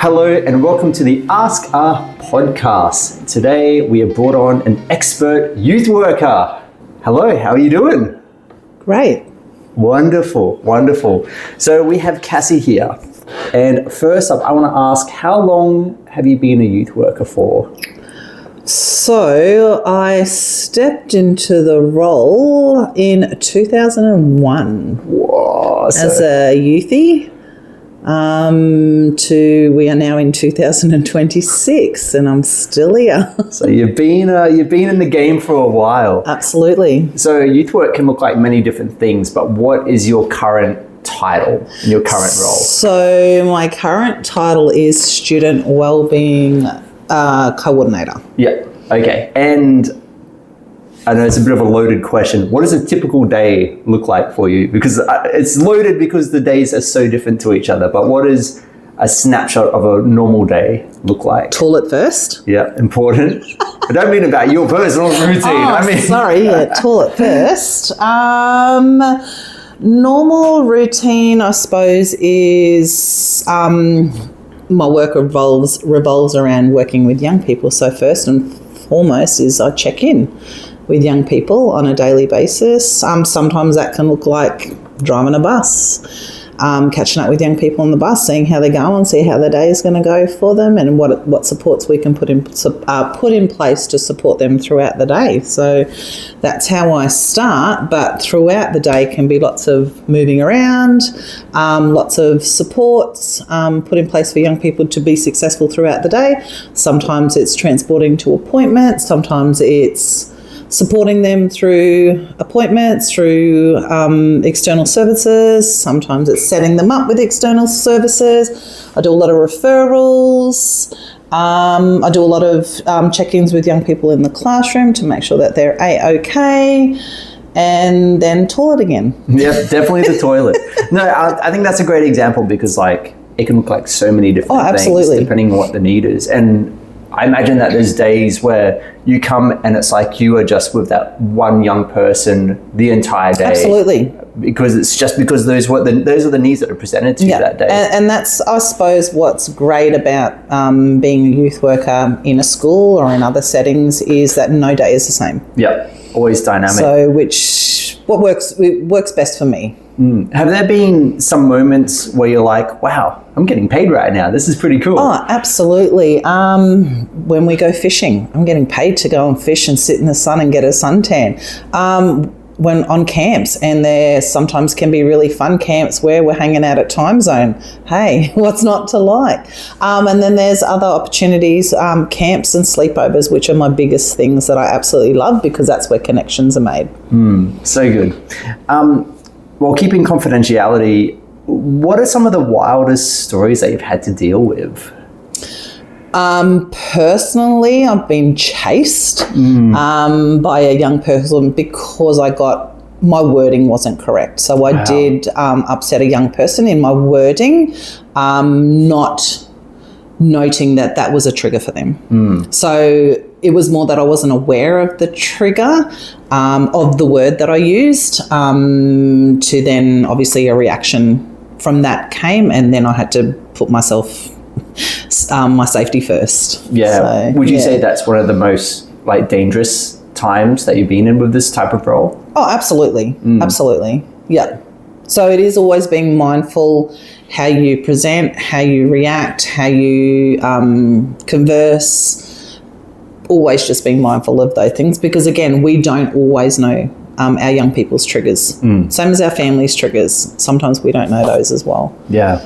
Hello and welcome to the Ask A podcast. Today we have brought on an expert youth worker. Hello, how are you doing? Great. Wonderful, wonderful. So we have Cassie here. And first up, I want to ask, how long have you been a youth worker for? So I stepped into the role in 2001 Whoa, as a youthie. We are now in 2026 and I'm still here. So you've been in the game for a while. Absolutely. So youth work can look like many different things, but what is your current title in your current role? So my current title is Student Wellbeing Coordinator. Yeah. Okay. And I know it's a bit of a loaded question. What does a typical day look like for you? Because it's loaded because the days are so different to each other. But what does a snapshot of a normal day look like? Toilet first. Yeah, important. I don't mean about your personal routine. Toilet first. Normal routine, I suppose, is my work revolves around working with young people. So first and foremost is I check in with young people on a daily basis. Sometimes that can look like driving a bus, catching up with young people on the bus, seeing how they're going, see how the day is going to go for them, and what supports we can put in place to support them throughout the day. So that's how I start, but throughout the day can be lots of moving around, lots of supports put in place for young people to be successful throughout the day. Sometimes it's transporting to appointments, sometimes it's supporting them through appointments, through external services. Sometimes it's setting them up with external services. I do a lot of referrals. I do a lot of check-ins with young people in the classroom to make sure that they're A-OK. And then toilet again. Yep, definitely the toilet. No, I think that's a great example because it can look like so many different things depending on what the need is. And I imagine that there's days where you come and it's like you are just with that one young person the entire day. Absolutely. Because those are the needs that are presented to you that day. And that's, I suppose, what's great about being a youth worker in a school or in other settings is that no day is the same. Yeah, always dynamic. So what works best for me. Have there been some moments where you're like, wow, I'm getting paid right now. This is pretty cool. Oh, absolutely. When we go fishing, I'm getting paid to go and fish and sit in the sun and get a suntan. When on camps, and there sometimes can be really fun camps where we're hanging out at time zone. Hey, what's not to like? And then there's other opportunities, camps and sleepovers, which are my biggest things that I absolutely love because that's where connections are made. So good. Well, keeping confidentiality, what are some of the wildest stories that you've had to deal with? Personally, I've been chased by a young person because my wording wasn't correct. So I did upset a young person in my wording, not noting that was a trigger for them. So it was more that I wasn't aware of the trigger of the word that I used, to then obviously a reaction from that came, and then I had to put my safety first. Yeah. So, would you say that's one of the most dangerous times that you've been in with this type of role? Oh, absolutely. Absolutely. Yeah. So it is always being mindful how you present, how you react, how you converse, always just being mindful of those things because, again, we don't always know our young people's triggers. Same as our family's triggers. Sometimes we don't know those as well. Yeah.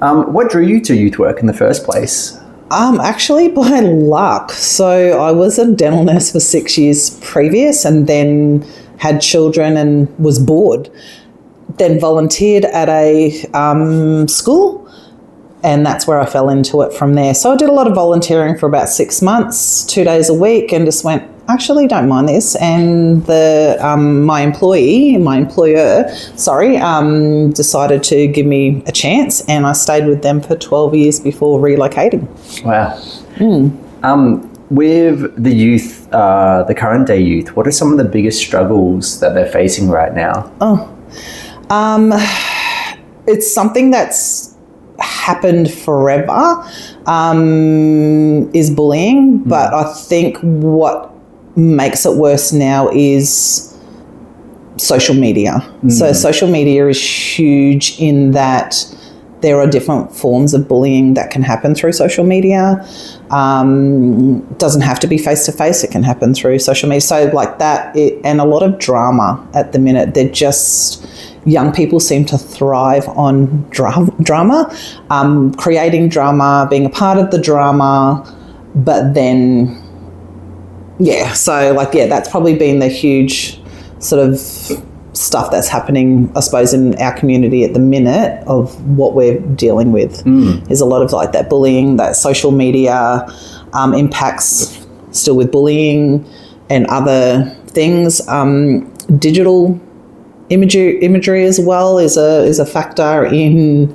What drew you to youth work in the first place? Actually, by luck. So I was a dental nurse for 6 years previous and then had children and was bored. Then volunteered at a school, and that's where I fell into it from there. So I did a lot of volunteering for about 6 months, 2 days a week, and just went, actually don't mind this. And my employer, decided to give me a chance, and I stayed with them for 12 years before relocating. Wow. With the youth, the current day youth, what are some of the biggest struggles that they're facing right now? It's something that's happened forever is bullying, but I think what makes it worse now is social media. So social media is huge in that there are different forms of bullying that can happen through social media. Doesn't have to be face-to-face. It can happen through social media. So like that, and a lot of drama at the minute. They're just, young people seem to thrive on drama, creating drama, being a part of the drama, but then, that's probably been the huge sort of stuff that's happening, I suppose, in our community at the minute of what we're dealing with is a lot of like that bullying, that social media impacts still with bullying and other things. Digital imagery as well is a factor in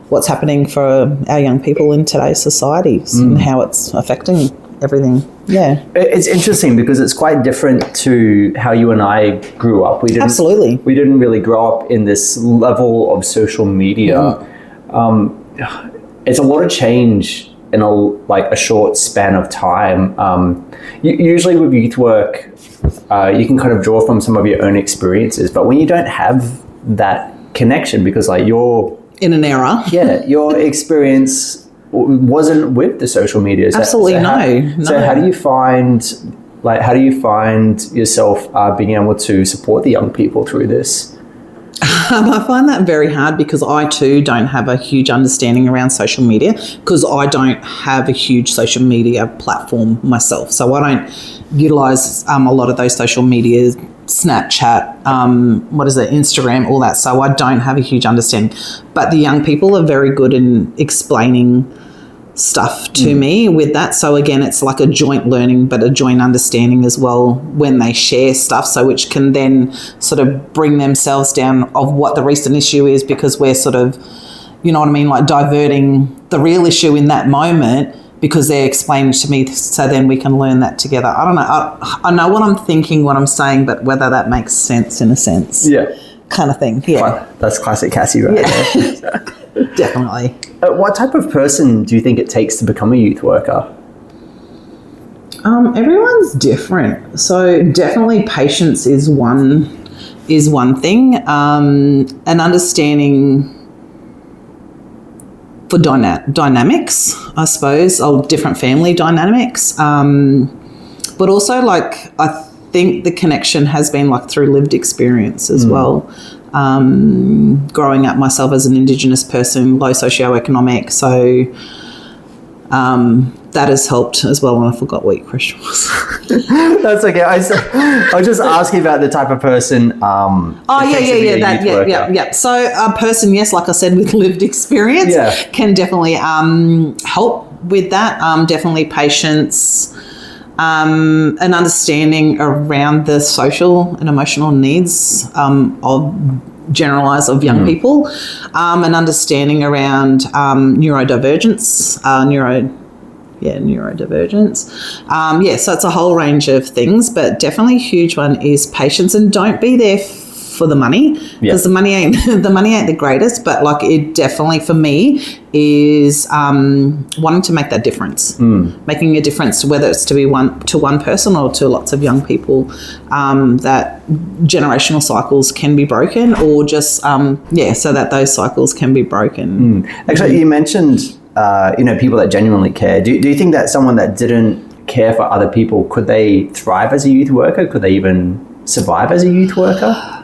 what's happening for our young people in today's societies and how it's affecting everything. Yeah. It's interesting because it's quite different to how you and I grew up. We didn't really grow up in this level of social media. It's a lot of change in a short span of time. Usually with youth work, you can kind of draw from some of your own experiences, but when you don't have that connection, because like you're in an era, your experience wasn't with the social media. Absolutely no. So how do you find yourself being able to support the young people through this? I find that very hard because I too don't have a huge understanding around social media because I don't have a huge social media platform myself. So I don't utilise a lot of those social medias, Snapchat, Instagram, all that. So I don't have a huge understanding. But the young people are very good in explaining stuff to me with that. So again, it's like a joint learning, but a joint understanding as well when they share stuff. So which can then sort of bring themselves down of what the recent issue is because we're sort of, you know what I mean, like diverting the real issue in that moment because they're explaining to me so then we can learn that together. I don't know. I know what I'm thinking, what I'm saying, but whether that makes sense in a sense. Yeah. Kind of thing. Yeah. Well, that's classic Cassie right there. Definitely. What type of person do you think it takes to become a youth worker? Everyone's different. So definitely patience is one thing. And understanding for dynamics, I suppose, of different family dynamics. But also like I think the connection has been like through lived experience as well. Growing up myself as an Indigenous person, low socioeconomic, so that has helped as well. And I forgot what your question was. That's okay. I was just asking about the type of person. Yeah. So a person, yes, like I said, with lived experience, can definitely help with that. Definitely patience. An understanding around the social and emotional needs of young people, an understanding around neurodivergence, neurodivergence. So it's a whole range of things, but definitely a huge one is patience, and don't be there for the money because the money ain't the greatest, but like it definitely for me is wanting to make that difference, making a difference, whether it's to be one person or to lots of young people, that generational cycles can be broken or just so that those cycles can be broken. Actually, you mentioned people that genuinely care. Do you think that someone that didn't care for other people, could they thrive as a youth worker? Could they even survive as a youth worker?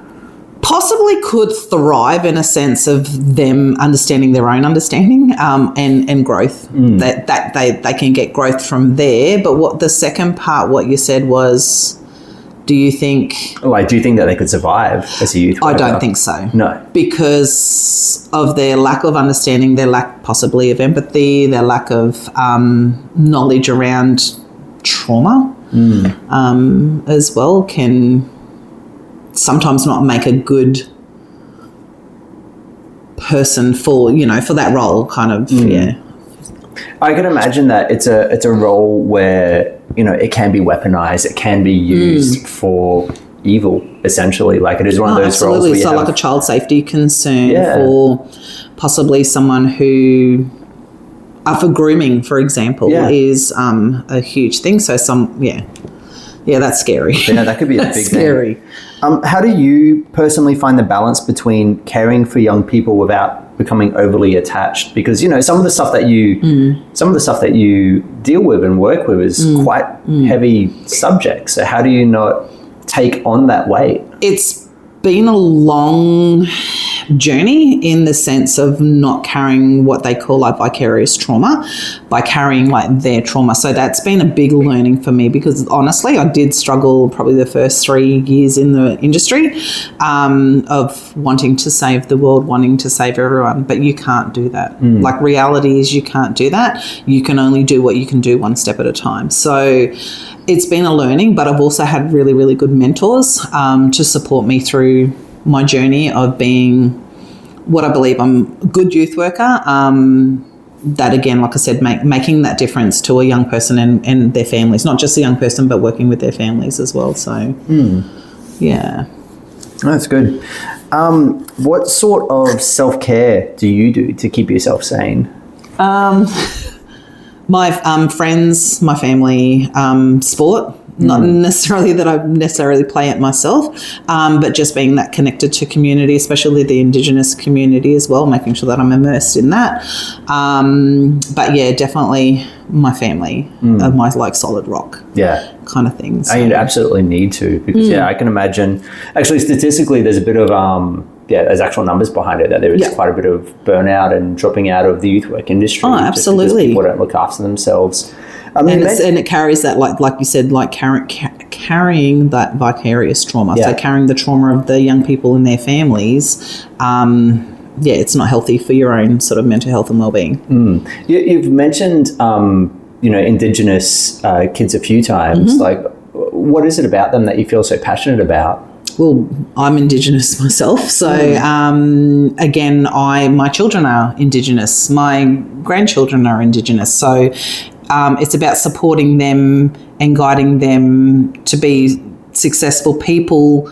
Possibly could thrive in a sense of them understanding their own understanding and growth. That they can get growth from there. But what the second part, what you said was, do you think that they could survive as a youth worker? I don't think so. No. Because of their lack of understanding, their lack possibly of empathy, their lack of knowledge around trauma as well can sometimes not make a good person for that role kind of. I can imagine that it's a role where it can be weaponized, it can be used for evil, essentially. Like, it is one of those roles absolutely. where So like a child safety concern for possibly someone who, for grooming, for example, is a huge thing. So that's scary. Yeah, that could be a big scary thing. How do you personally find the balance between caring for young people without becoming overly attached? Because, you know, some of the stuff that you deal with and work with is quite heavy subjects. So how do you not take on that weight? It's been a long journey in the sense of not carrying what they call like vicarious trauma, by carrying like their trauma. So that's been a big learning for me, because honestly, I did struggle probably the first 3 years in the industry of wanting to save the world, wanting to save everyone, but you can't do that. Like, reality is you can't do that. You can only do what you can do one step at a time. So it's been a learning, but I've also had really, really good mentors to support me through my journey of being what I believe I'm a good youth worker. That, again, like I said, making that difference to a young person and their families, not just a young person, but working with their families as well. So, yeah. That's good. What sort of self-care do you do to keep yourself sane? My friends, my family, sport. Not necessarily that I necessarily play it myself, but just being that connected to community, especially the Indigenous community as well, making sure that I'm immersed in that. But yeah, definitely my family are my like solid rock kind of things. So. You absolutely need to, because I can imagine, actually statistically there's a bit of there's actual numbers behind it, that there is quite a bit of burnout and dropping out of the youth work industry. Oh, absolutely. People don't look after themselves. And it carries that, like you said, like carrying that vicarious trauma. So carrying the trauma of the young people and their families. It's not healthy for your own sort of mental health and well-being. You've mentioned, Indigenous kids a few times. Like, what is it about them that you feel so passionate about? Well, I'm Indigenous myself. So, again, my children are Indigenous. My grandchildren are Indigenous. So, it's about supporting them and guiding them to be successful people,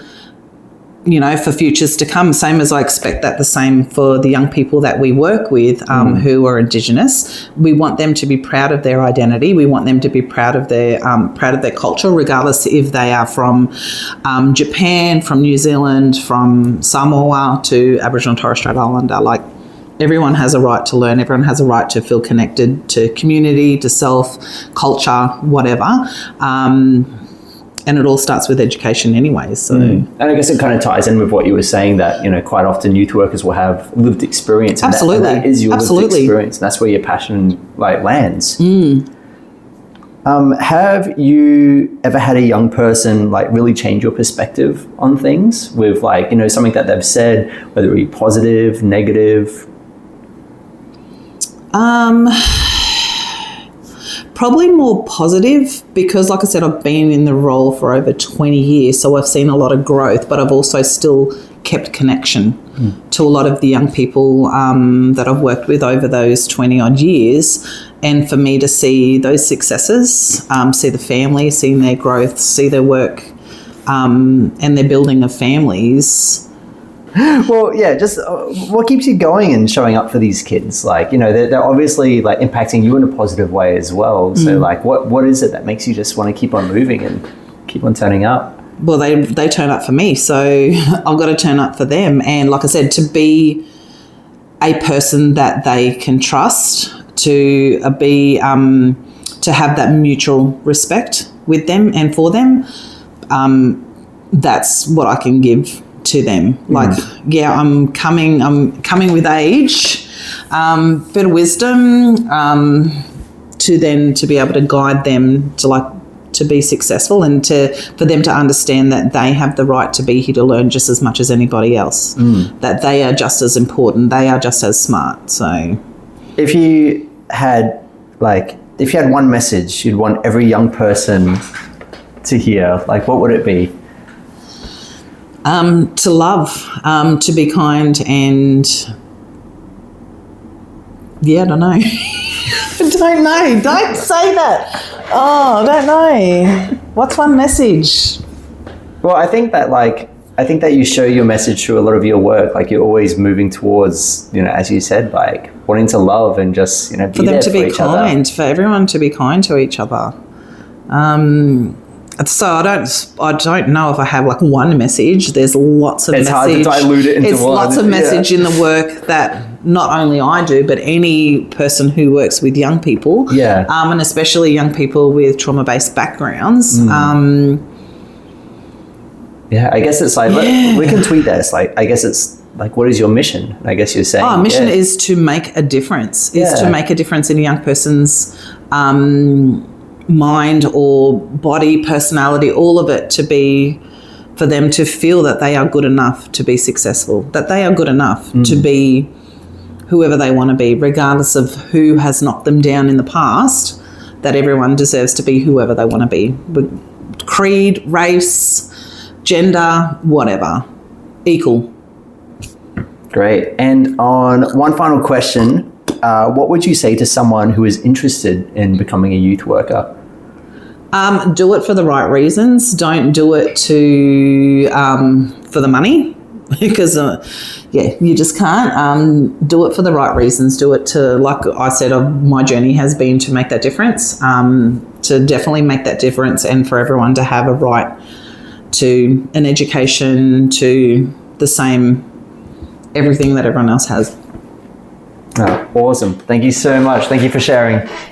you know, for futures to come. Same as I expect that the same for the young people that we work with who are Indigenous. We want them to be proud of their identity. We want them to be proud of their culture, regardless if they are from Japan, from New Zealand, from Samoa to Aboriginal and Torres Strait Islander. Like, everyone has a right to learn. Everyone has a right to feel connected to community, to self, culture, whatever. And it all starts with education anyway. So, and I guess it kind of ties in with what you were saying, that, you know, quite often youth workers will have lived experience. And absolutely. That is your lived experience. And that's where your passion lands. Have you ever had a young person really change your perspective on things with something that they've said, whether it be positive, negative? Probably more positive, because like I said, I've been in the role for over 20 years, so I've seen a lot of growth, but I've also still kept connection to a lot of the young people that I've worked with over those 20 odd years. And for me to see those successes, see the family, seeing their growth, see their work and their building of families. Well, just what keeps you going and showing up for these kids? They're obviously impacting you in a positive way as well. So what is it that makes you just want to keep on moving and keep on turning up? Well, they turn up for me, so I've got to turn up for them. And like I said, to be a person that they can trust, to be to have that mutual respect with them and for them, that's what I can give to them. I'm coming with age, bit of wisdom, to be able to guide them to be successful, and for them to understand that they have the right to be here to learn just as much as anybody else, that they are just as important, they are just as smart. So if you had one message you'd want every young person to hear, what would it be? To love, to be kind, and I don't know. I don't know. Don't say that. Oh, I don't know. What's one message? Well, I think that you show your message through a lot of your work. Like you're always moving towards, as you said, like wanting to love and just, be there for them to be each other. kind, for everyone to be kind to each other. So I don't know if I have like one message. There's lots of it's message. It's hard to dilute it into one. It's lots of message in the work that not only I do, but any person who works with young people. Yeah. And especially young people with trauma-based backgrounds. Yeah, I guess it's like, we can tweet this. Like, I guess it's like, what is your mission? I guess you're saying. Our mission is to make a difference, to make a difference in a young person's mind or body, personality, all of it, for them to feel that they are good enough to be successful, that they are good enough to be whoever they want to be, regardless of who has knocked them down in the past, that everyone deserves to be whoever they want to be. Creed, race, gender, whatever, equal. Great. And on one final question, what would you say to someone who is interested in becoming a youth worker? Do it for the right reasons. Don't do it for the money because, you just can't. Do it for the right reasons. Do it to, like I said, my journey has been to make that difference, to definitely make that difference and for everyone to have a right to an education, to the same everything that everyone else has. Oh, awesome. Thank you so much. Thank you for sharing.